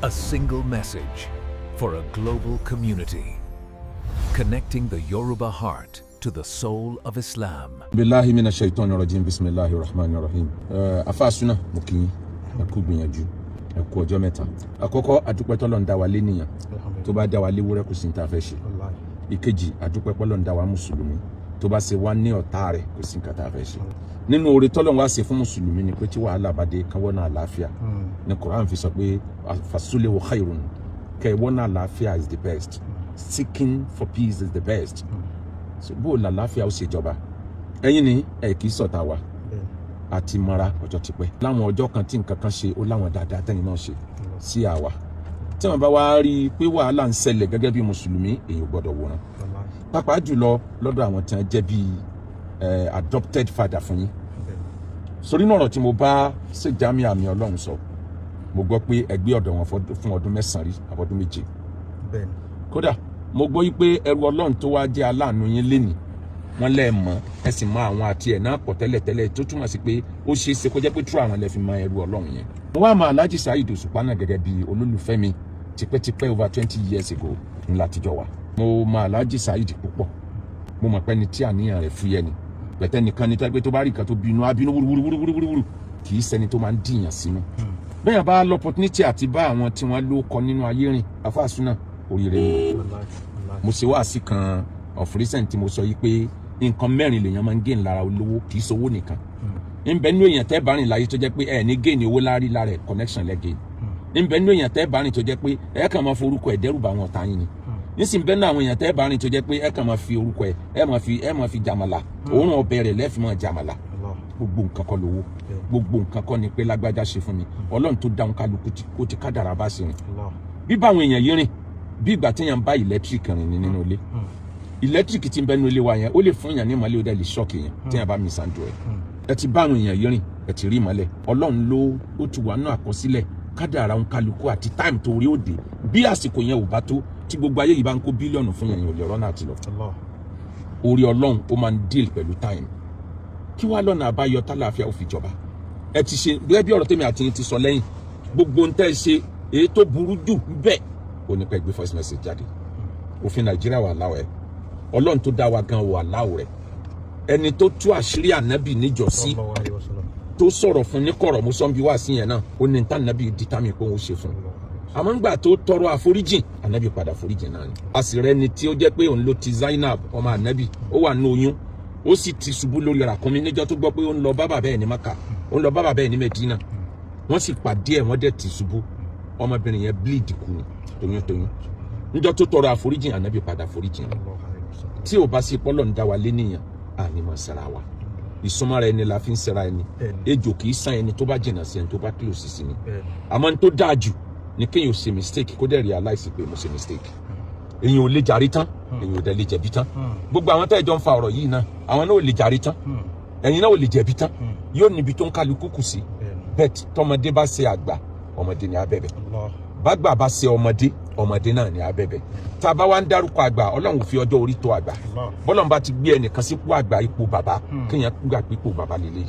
A single message for a global community, connecting the Yoruba heart to the soul of Islam. Billahi minash shaitanir rajim, bismillahir rahmanir rahim. Afasuna mukin akugbiyanju ẹkú ọjọ́ mẹ́ta. Àkọ́kọ́ adúpẹ́ t'Ọlọ́run dá wa lénìyàn tó bá dá wa léwúrẹ́ kò sí ní tá fẹ́ ṣe. Ìkejì adúpẹ́ p'Ọlọ́run dá wa mùsùlùmí tó bá ṣe wá ní ọ̀tá rẹ̀ kò sí nǹkan tá fẹ́ ṣe. Nínú oore t'Ọlọ́run wá ṣe fún mùsùlùmí ni pé tí wàhálà bá dé káwọ́ náà àlàáfíà. Ní Quran fi sọ pé fasulehu khairun, kẹwọ́ náà àlàáfíà is the best. Seeking for peace is the best. So bó la àlàáfíà ó ṣe jọba. Ẹ̀yin ni ẹ kì í ṣọ̀tá wa. Àti mara ọjọ́ ti pẹ́. Láwọn ọjọ́ kan tí nǹkan kan ṣe ó láwọn dáadáa tẹ́yìn náà ṣe sí àwa. Tí wọ́n bá wá rí i pé wàhálà ń ṣẹlẹ̀ gẹ́gẹ́ bí mùsùlùmí èèyàn gbọ́dọ̀ wòran. Pàápàá jùlọ lọ́dọ̀ àwọn tí wọ́n jẹ́ bí adopted father fún yín. Sórí náà ọ̀rọ̀ tí mo bá ṣe jámí àmì Ọlọ́run sọ, mo gbọ́ pé ẹgbẹ́ ọ̀dọ̀ wọn fún ọdún 9 rí àbọ̀dún 7. Kódà mo gbọ́ pé ẹrú Ọlọ́run tó wá jẹ́ aláàánú yín lénìí wọ́n lẹ́ mọ̀ ẹ sì mọ àwọn àti ẹ̀ náà pọ̀ tẹ́lẹ̀tẹ́lẹ̀ tó túmọ̀ sí pé ó ṣe é ṣe kó jẹ́ pé tú àwọn lẹ́ fi mọ ẹrú Ọlọ́run yẹn. Mo wá mọ Alhaji Saheed Òṣùpá náà gẹ́gẹ́ bí olólùfẹ́ mi tipẹ́tipẹ́ over 20 years ago ńlá tíjọ wa. Mo mọ Alhaji Saheed púpọ̀, mo mọ̀ pé ní tí àníyàn rẹ̀ fúyẹ́ ni pẹ̀tẹ́ nìkan ní tó bá rí nǹkan tó bínú abínú wúrúwúrúwúrú kì í ṣẹni tó máa ń dìyàn sínú. Bẹ́ẹ̀ bá lọ opportunity àti bá àwọn tí wọ́n ló kọ nínú ayé rìn afáàsúná oríire ni. Mo ṣe wáàsí kan of recent tí mo sọ yìí pé nǹkan 4 lèèyàn máa ń gain lára olówó kì í ṣowó nìkan. Ńbẹ nínú èèyàn tẹ́ bá rìn láyé tó jẹ́ pé ẹ ní gain owó lárí lára ẹ̀ connection lẹ́gẹ̀ẹ́. Ńbẹ nínú èèyàn tẹ́ bá rìn tó jẹ́ pé ẹ kàn máa forúkọ ẹ̀ dẹ́rù bá wọn ọ̀tá yín ni. Nísìnyí bẹ́ẹ̀ náà àwọn èèyàn tẹ́ bá rìn tó jẹ́ pé ẹ kàn máa fi orúkọ ẹ̀ ẹ máa fi jàmàlà òórùn ọbẹ̀ rẹ̀ lẹ́ẹ̀fì máa jàmàlà. Gbogbo nǹkan kọ́ lówó, gbogbo nǹkan kọ́ ni pé lágbájá ṣe fún mi Ọlọ́run tó dáhùn kálukú ó ti kádàrá bá ṣe rìn. Bí báwọn èèyàn yìí rìn bí ìgbà téèyàn bá electric rìn nínú ilé. Electric tí ń bẹ nínú ilé wa yẹn ó lè fún èèyàn ní ìmọ́lẹ̀ ó dẹ̀ lè ṣọ́ọ̀kì yẹn téèyàn bá misando ẹ̀. Ẹ ti bá àwọn èèyàn yìí rìn ẹ ti rí ìmọ́lẹ̀ Ọlọ́run ló ti wà nínú àkọsílẹ̀ kádàrá òun kálukú àti time tó rí òde bí àsìkò yẹn ò bá tó tí gbogbo ayé yìí bá ń kó bílíọ̀nù fún yẹn ò lè rọ́nà àti lọ. Orí Ọlọ́run ó máa ń deal pẹ̀lú time. Kí wá lọ́nà àbáyọ tálàáfíà ó fi jọba. Ẹ ti ṣe gẹ́gẹ́ bí ọ̀rọ̀ tèmi àti yín ti sọ lẹ́yìn gbogbo ń tẹ́ ṣe èyí tó burú jù bẹ́ẹ̀ ó ní pẹ́ gbé voice message jáde. Òfin Nàìjíríà wà láwọ̀ ẹ̀ Ọlọ́run tó dá wa gan wà láwọ̀ rẹ̀ ẹni tó tú àṣírí ànábì níjọ́sí tó sọ̀rọ̀ fún ní kọ̀rọ̀ mo sọ bí wá sí yẹn náà ó ní tá ànábì dìtámì pé òun ṣe fún àmọ́ ńgbà tó tọrọ àforíjìn ànábì padà foríjìn náà ni. A sì rẹ ni tí ó jẹ́ pé òun ló ti Zainab ọmọ ànábì ó wà ní oyún ó sì ti ṣubú lórí ràkúnmí níjọ́ tó gbọ́ pé ó ń lọ bá bàbá ẹ̀ ní Maka ó ń lọ bá bàbá ẹ̀ ní Medina wọ́n sì pàdé ẹ̀ wọ́n dẹ̀ ti ṣubú ọmọbìnrin yẹn bleed kú ni toyúntoyún níjọ́ tó tọrọ àforíjìn ànábì padà foríjìn tí ò bá sí pọ́lọ̀ ń dá wa lé nìyàn àní máa ṣẹra wa ìsúnmọ́ra ẹni la fi ń ṣẹra ẹni ejò kì í sàn ẹni tó bá jìnnà sí ẹni tó bá close sí ni àmọ́ ní tó dáa jù ni kéèyàn ò ṣe mistake kó dẹ̀ realize pé mo ṣe mistake èyàn ò lè jàrí tán èyàn ò dẹ̀ lè jẹ̀bi tán gbogbo àwọn tẹ́ ẹ jọ ń fa ọ̀rọ̀ yìí náà àwọn náà ò lè jàrí tán ẹ̀yin náà ò lè jẹ̀bi tán yóò níbi tó ń kálukú kù sí bẹ́ẹ̀ tọmọdé bá ṣe àgbà ọmọdé ni abẹ́bẹ̀ bàgbà bá ṣe ọmọdé náà ni abẹ́bẹ̀ tá a bá wá ń dárúkọ àgbà Ọlọ́run fi ọjọ́ orí tó àgbà bọ́lọ́run bá ti gbé ẹnìkan sípò àgbà ipò bàbá kéèyàn gbà pé ipò bàbá lélẹ̀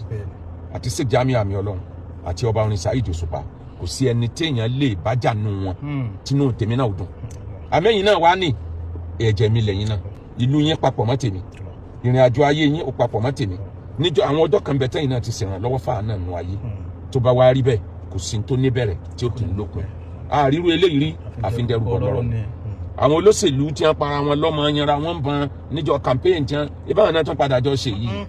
àti sí jámí àmì Ọlọ́run àti ọba orin Saheed Òṣùpá kò sí ẹni téèyàn lè bájà nù wọn tínú tèmi náà ò dùn àmẹ́yìn náà wá ní ẹ̀jẹ̀ mi lẹ́yìn náà ìlú yín papọ̀ mọ́ tèmi ìrìn àjò ayé yín ó papọ̀ mọ́ tèmi níjọ́ àwọn ọjọ́ kan bẹ tẹ́yìn náà ti ṣèrànlọ́wọ́ fáà náà nù ayé tó bá wá rí bẹ́ẹ̀ kò sí tó níbẹ̀rẹ̀ tí ó kì í lópin àríwú eléyìí rí àfindẹ́rù bọ̀ lọ́rọ̀ àwọn olóṣèlú tí wọ́n para wọn lọ́mọ yanra wọn bàn níjọ́ campaign tí wọ́n ìbáwọn náà tún padà jọ ṣe yìí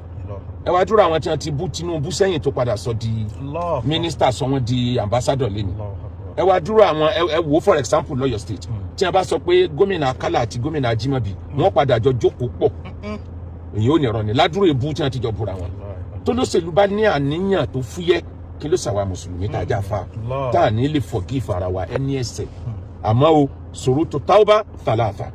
ẹ wá dúró àwọn tí wọ́n ti bú Tinubu sẹ́yìn tó padà sọ di mínísítà sọ wọ́n di ambassador lẹ́nu ẹ wá dúró àwọn ẹ wò for example lọ́yọ̀ state tí wọ́n bá sọ pé gómìnà Akala àti gómìnà Ajímọ̀bí wọ́n padà jọ jókòó pọ̀ èyí ò ní ọ̀rọ̀ ni ládùúrò ebú tí wọ́n ti jọ búra wọn tó lóṣèlú bá ní àníyàn tó fúyẹ́ kí ló ṣàwa mùsùlùmí tá a já fa tá a ní lè forgive ara wa ẹni ẹ̀ṣẹ̀ àmọ́ o ṣurutu tauba thalatha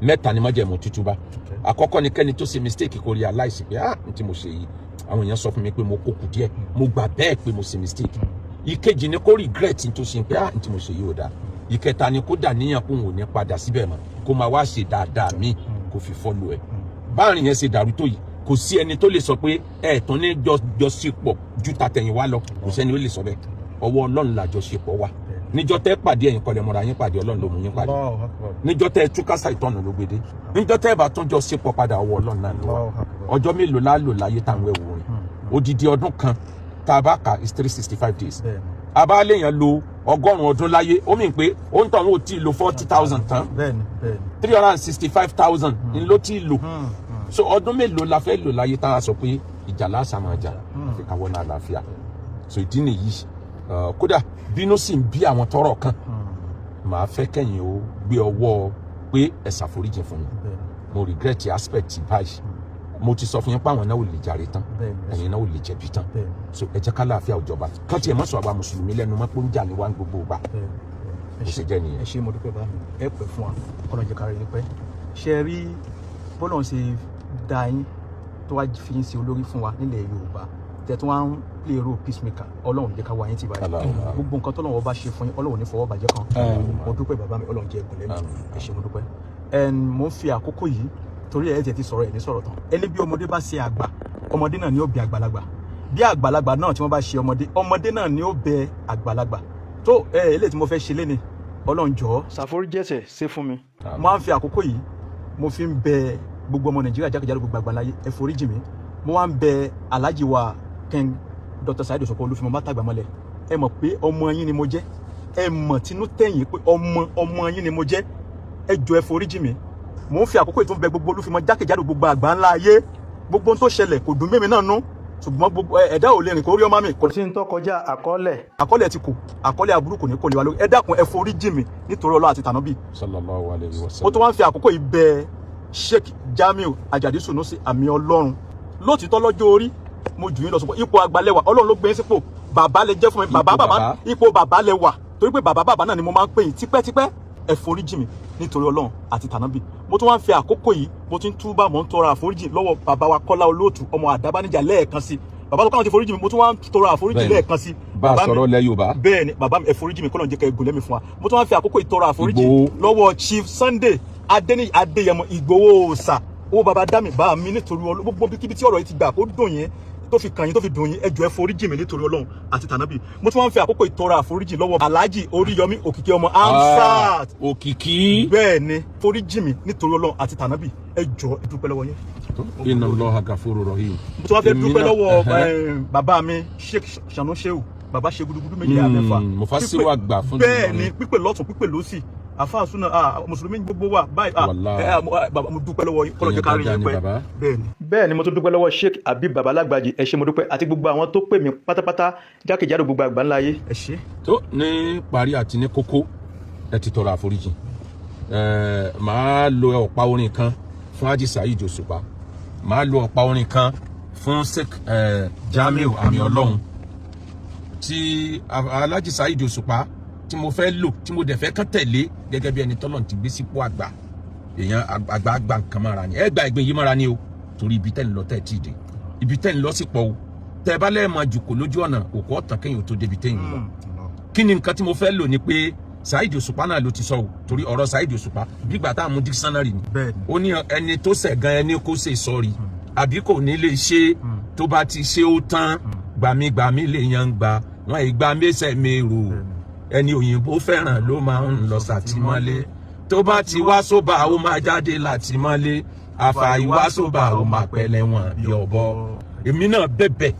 3 ni májẹ̀mú tútúbá àkọ́kọ́ ni kẹ́ni tó ṣe mistake kó realize pé n tí mo ṣe yìí àwọn èèyàn sọ fún mi pé mo kókù díẹ̀ mo gbà bẹ́ẹ̀ pé mo ṣe mistake ìkejì ni kó regret n tó ṣe pé n tí mo ṣe yìí ò dáa ìkẹta ni kó dà níyàn kó ò ní padà síbẹ̀ mọ́ kó máa wá ṣe dáadáa míì kó fi follow ẹ̀ báàrin yẹn ṣe dàrú tó yìí kò sí ẹni tó lè sọ pé ẹ̀ẹ̀tàn ní jọṣepọ̀ ju tàtẹ̀yìnwá lọ kò sẹ́ni ó lè sọ bẹ́ẹ̀ ọwọ́ Ọlọ́run làjọṣepọ̀ wà níjọ́ tẹ́ pàdé ẹ̀yin kọ́lẹ̀ mọ́ra yín pàdé Ọlọ́run ló mú yín pàdé níjọ́ tẹ́ túkásá ìtọ́nù ló gbédé níjọ́ tẹ́ bá tún jọ ṣepọ̀ padà ọwọ́ Ọlọ́run náà lọ ọjọ́ mélòó la lò láyé táwọn ẹ̀wò rìn odidi ọdún kan tá a bá kà is 365 days a bá léèyàn lo 100 ọdún láyé ó mìn pé ó ń tàn ó tí lo 40,000 tán 365,000 ń ló tí lò so ọdún mélòó la fẹ́ lò láyé tá a sọ pé ìjà lásà máa jà àfi ká wọ́n náà àlàáfíà so ìdí nìyí kódà bínú sì ń bí àwọn tọ́rọ̀ kan màá fẹ́ kẹ́yìn ó gbé ọwọ́ pé ẹ ṣàforíjì fún mi mo regret aspect báyìí mo ti sọ fún yín pé àwọn náà ò lè jàre tán ẹ̀yin náà ò lè jẹ̀bi tán so ẹ jẹ́ ká láàfíà òjọba kán tiẹ̀ mọ́ sọ àwa mùsùlùmí lẹ́nu mọ́ pé ń jà ní wá gbogbo gbà ó ṣe jẹ́ nìyẹn. ẹ ṣe mo dúpẹ́ bá ẹ pẹ́ fún wa kọ́nà jẹ́ kárí pẹ́ ṣe rí bọ́lá ń ṣe dá yín tó wá fi yín sí olórí fún wa nílẹ̀ Yorùbá tẹ̀tún wá ń play role peacemaker Ọlọ́run jẹ́ ká wá yín ti báyìí gbogbo nǹkan tọ́lọ́run bá ṣe fún yín Ọlọ́run ní fọwọ́ bàjẹ́ kan mo dúpẹ́ bàbá mi Ọlọ́run jẹ́ ẹ̀gùn lẹ́nu ẹ ṣe mo dúpẹ́ mo ń fi àkókò yìí torí ẹ̀ tẹ̀ ti sọ̀rọ̀ ẹ̀ ní sọ̀rọ̀ tán ẹni bí ọmọdé bá ṣe àgbà ọmọdé náà ni ó bí àgbàlagbà bí àgbàlagbà náà tí wọ́n bá ṣe ọmọdé náà ni ó bẹ àgbàlagbà tó eléyìí tí mo fẹ́ ṣe léni Ọlọ́run jọ̀ọ́ ṣàforíjẹ̀ṣẹ̀ ṣe fún mi mo máa ń fi àkókò yìí mo fi ń bẹ gbogbo ọmọ Nàìjíríà jákèjádò gbogbo àgbáláyé ẹ foríjì mi mo wá ń bẹ Alhaji wa King Dr. Saheed Òṣùpá Olúfìmọ Mátàgbàmọ́lẹ̀ ẹ mọ̀ pé ọmọ yín ni mo jẹ́ ẹ mọ̀ tinú tẹ̀yìn pé ọmọ yín ni mo jẹ́ ẹ jọ̀ọ́ ẹ foríjì mi mo ń fi àkókò ìtún bẹ gbogbo Olúfìmọ jákèjádò gbogbo àgbáńlá ayé gbogbo tó ṣẹlẹ̀ kò dùn mí náà nú ṣùgbọ́n gbogbo ẹ̀dá ò lè rìn kó rí ọmọ mi. kò sí ní tó kọjá àkọọ́lẹ̀ ti kù àkọọ́lẹ̀ aburú kò ní kò lè wá lórí ẹ dákun ẹ foríjì mi nítorí Ọlọ́run àti tànábì. sallallahu alaihi wasallam. mo tún wá ń fi àkókò yìí bẹ Sheikh Jamiu Ajadi Sunusi àmì Ọlọ́run lótìtọ́ lọ́jọ́ orí mo jù yín lọ sọpọ ipò àgbàlẹwà Ọlọ́run ló gbé yín sípò bàbá lè jẹ́ fún mi bàbá ipò bàbá lẹ wà torí pé bàbá náà ni mo máa ń pè yín tipẹ́tipẹ́ ẹ foríjì mi nítorí Ọlọ́run àti tànábì mo tún wá ń fi àkókò yìí mo ti ń túbà mo ń tọrọ àforíjì lọ́wọ́ bàbá wa Kọ́lá Olóòtú ọmọ Àdábánijà lẹ́ẹ̀kan sí bàbá tó káwọn ti foríjì mi mo tún wá ń tọrọ àforíjì lẹ́ẹ̀kan sí. bá a sọ̀rọ̀ lẹ́ Yorùbá. bẹ́ẹ̀ ni bàbá mi ẹ foríjì mi kọ́lọ̀ jẹ́ kẹ́ ẹ gùn lẹ́mí fún wa mo tún wá ń fi àkókò ìtọrọ àforíjì lọ́wọ́ Chief Sunday Adéyẹmọ Ìgbòho Òòṣà owó bàbá dá mi bá mi nítorí gbogbo kíbi tí ọ̀rọ̀ yìí ti gbà kó dùn yín tó fi kàn yín tó fi dùn yín ẹ jọ̀ọ́ ẹ foríjì mi nítorí Ọlọ́run àti tànábì mo tún wá ń fi àkókò ìtọrọ àforíjì lọ́wọ́ Alhaji Oríyọmí Òkìkí ọmọ Amsat Òkìkí bẹ́ẹ̀ ni foríjì mi nítorí Ọlọ́run àti tànábì ẹ jọ̀ọ́ ẹ dúpẹ́ lọ́wọ́ yín. Inna Allaha Ghafurur Rahim. mo tún wá fẹ́ dúpẹ́ lọ́wọ́ bàbá mi Sheikh Sanu Shehu bàbá ṣe gudugudu méjì àmẹ́fà Mufassiru àgbà fún bẹ́ẹ̀ ni pípè lọ́tún pípè lọ́sì àfáà súnà mùsùlùmí gbogbo wa báyìí mo dúpẹ́ lọ́wọ́ yín kọ́lọ́jẹ́ kárí yín pẹ́ bẹ́ẹ̀ ni mo tún dúpẹ́ lọ́wọ́ Sheikh Habib Babalagbaji ẹ ṣé mo dúpẹ́ àti gbogbo àwọn tó pè mí pátápátá jákèjádò gbogbo àgbáńlá ayé ẹ ṣé. tó ní parí àti ní kókó ẹ ti tọrọ àforíjì màá lo ọ̀pá orin kan fún Haji Saheed Òṣùpá màá lo ọ̀pá orin kan fún Sheikh Jamiu àmì Ọlọ́run tí Alhaji Saheed Òṣùpá tí mo fẹ́ lò tí mo dẹ̀ fẹ́ kán tẹ̀lé gẹ́gẹ́ bí ẹni tọ́lọ̀ ti gbé sípò àgbà èèyàn àgbà nǹkan mọ́ra ni ẹ gba ìgbín yìí mọ́ra ni o torí ibi tẹ́ ń lọ tẹ́ ti dé ibi tẹ́ ń lọ sí pọ̀ o tẹ́ bá lẹ́ẹ̀ máa jùkò lójú ọ̀nà òkú ọ̀tàn kéèyàn tó débi tẹ́yìn lọ kí ni nǹkan tí mo fẹ́ lò ni pé Saheed Òṣùpá náà ló ti sọ o torí ọ̀rọ̀ Saheed Òṣùpá bígbà tá a mú dictionary ni ó ní ẹni tó ṣẹ̀ gan ẹni kó ṣe sọ́ọ̀rì àbí kò ní lè ṣe tó bá ti ṣe ó tán gbàmígbàmí lè yan gbà wọn ìgbà mẹ́sẹ̀ mẹ́rù ẹni òyìnbó fẹ́ràn ló máa ń lọ sàtìmọ́lé tó bá ti wá sóbà ó máa jáde látìmọ́lé àfàìwá sóbà ó máa pẹ̀lẹ́ wọn bí ọ̀bọ. èmi náà bẹ̀bẹ̀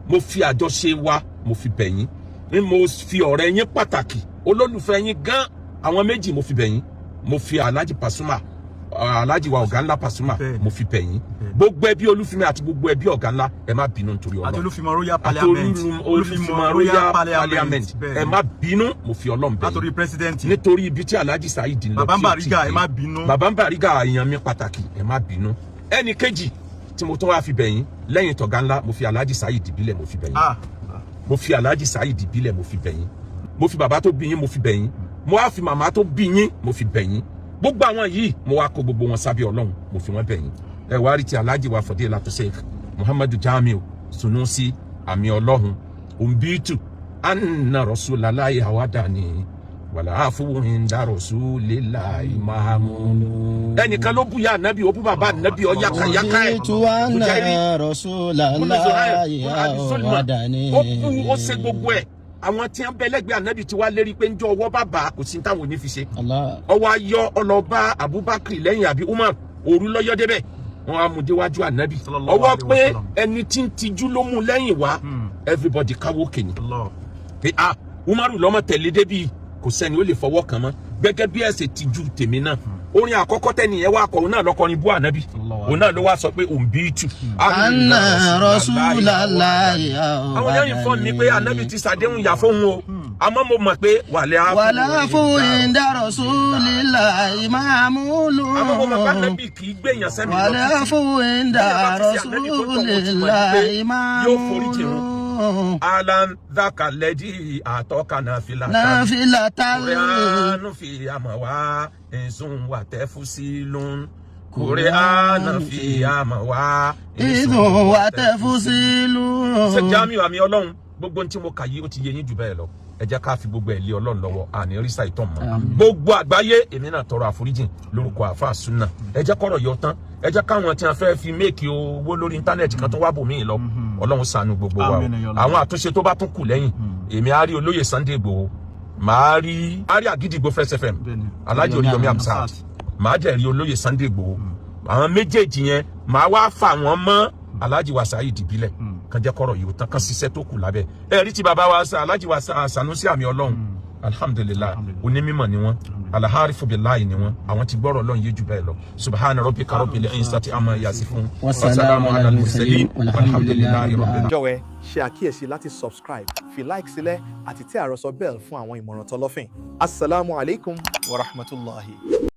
mo fi àjọṣe wa mo fi bẹ̀ yín mo fi ọ̀rẹ́ yín pàtàkì olólùfẹ́ yín gan àwọn méjì mo fi bẹ̀ yín mo fi Alhaji Pasuma Alhaji wa ọ̀gá ńlá Pasuma mo fi bẹ̀ yín gbogbo ẹbí Olúfìmí àti gbogbo ẹbí ọ̀gá ńlá ẹ má bínú nítorí Ọlọ́run àti Olúfìmọ Royal Parliament Olúfìmọ Royal Parliament ẹ má bínú mo fi Ọlọ́run bẹ̀ yín nítorí president nítorí ibi tí Alhaji Saheed ń lọ bàbá Bariga ẹ má bínú bàbá Bariga èèyàn mi pàtàkì ẹ má bínú ẹnì kejì tí mo tún wá fi bẹ̀ yín lẹ́yìn tọ̀gá ńlá mo fi Alhaji Saheed ìbílẹ̀ mo fi bẹ̀ yín mo fi Alhaji Saheed ìbílẹ̀ mo fi bẹ̀ yín mo fi bàbá tó bí yín mo fi bẹ̀ yín mo wá fi màmá tó bí yín mo fi bẹ̀ yín gbogbo àwọn yìí mo wá kó gbogbo wọn sábẹ́ Ọlọ́run mo fi wọn bẹ̀ yín ẹ wá rí ti Alhaji wa Fadilatu Sheikh Muhammadu Jamiu Sunusi àmì Ọlọ́run umbitu anna Rasulullahi hawadani wàlá àfọwọ́rin dá Rasulillahi mahamunu. ẹnìkan ló bú ya ànábì ó bú bàbá ànábì ọ yákàyáká ẹ umbitu anna Rasulullahi hawadani ó bú ó ṣe gbogbo ẹ àwọn tí wọ́n bẹ lẹ́gbẹ̀ẹ́ ànábì tí wàá lérí pé ń jọ ọwọ́ bàbá kò sí táwọn ò ní fi ṣe. Allah. ọwọ́ ayọ́ ọlọ́ba Abubakar lẹ́yìn àbí Umar òru lọ́yọ́ débẹ̀ wọ́n á mú déwájú ànábì ọwọ́ pé ẹni tí ń tijú ló mú lẹ́yìn wá everybody káwó kènyìn pé Umaru lọ́mọ tẹ̀lé débi kò sẹ́ni ó lè fọwọ́ kàn mọ́ gẹ́gẹ́ bí ẹ̀sẹ̀ tijú tèmi náà orin àkọ́kọ́ tẹ́niyẹn wá kọ òun náà lọ́kọrin bú ànábì òun náà ló wá sọ pé òun bí tù. Anna Rasulullahi. àwọn yẹn yìí fọ́n mi pé ànábì ti sàdéhùn yà fóun o àmọ́ mo mọ̀ pé wàlá fún inda Rasulillahi ma'mulu. àmọ́ mo mọ̀ pé ànábì kì í gbẹ̀yàn sẹ́mi lọ títí. wàlá fún inda Rasulillahi ma'mulu. alan dhaka lẹ́dí àtọ́ka nàfìlà kòrìánù fi àmọ̀ wá ẹ̀sùn wà tẹ́ fún sí lóun kòrìánù fi àmọ̀ wá ẹ̀sùn wà tẹ́ fún sí lóun. ṣé Jamiu àmì Ọlọ́run gbogbo ohun tí mo kà yìí ó ti yé yín jù bẹ́ẹ̀ lọ ẹ jẹ́ ká fi gbogbo ẹ̀ lé Ọlọ́run lọ́wọ́ àní rísà ìtàn mọ́ gbogbo àgbáyé èmi náà tọrọ àforíjìn lórúkọ àfa sunna ẹ jẹ́ kọ́rọ̀ yọ tán ẹ jẹ́ káwọn tí wọ́n fẹ́ fi méèkì owó lórí íńtánẹ́ẹ̀tì kan tó wá bòmíì lọ Ọlọ́run ṣàánú gbogbo wa o àwọn àtúnṣe tó bá tún kù lẹ́yìn èmi á rí olóyè Sunday Igboho màá rí Àgídìgbò Fresh FM Alhaji Oríyọmí Hamzat màá dẹ̀ rí olóyè Sunday Igboho àwọn méjèèjì yẹn màá wá fà wọ́n mọ́ Alhaji wa Saheed Ìbílẹ̀ kan jẹ́ kọ́rọ̀ yìí ó tán kan ṣiṣẹ́ tó kù lábẹ́ ẹ̀rí tí bàbá wa Alhaji wa Sanusi àmì Ọlọ́run alhamdulillah onímọ̀ ni wọ́n alaharifu billahi ni wọ́n àwọn tí gbọ́rọ̀ Ọlọ́run yé jù bẹ́ẹ̀ lọ subhana rabbika rabbil izzati amma yasifun wa salamun ala al-mursalin walhamdulillahi rabbil. jọ̀wọ́ ṣe àkíyèsí láti subscribe fi like sílẹ̀ àti tẹ àròsọ bell fún àwọn ìmọ̀ràn tọlọ́fìn. Assalamu alaikum wa rahmatullahi.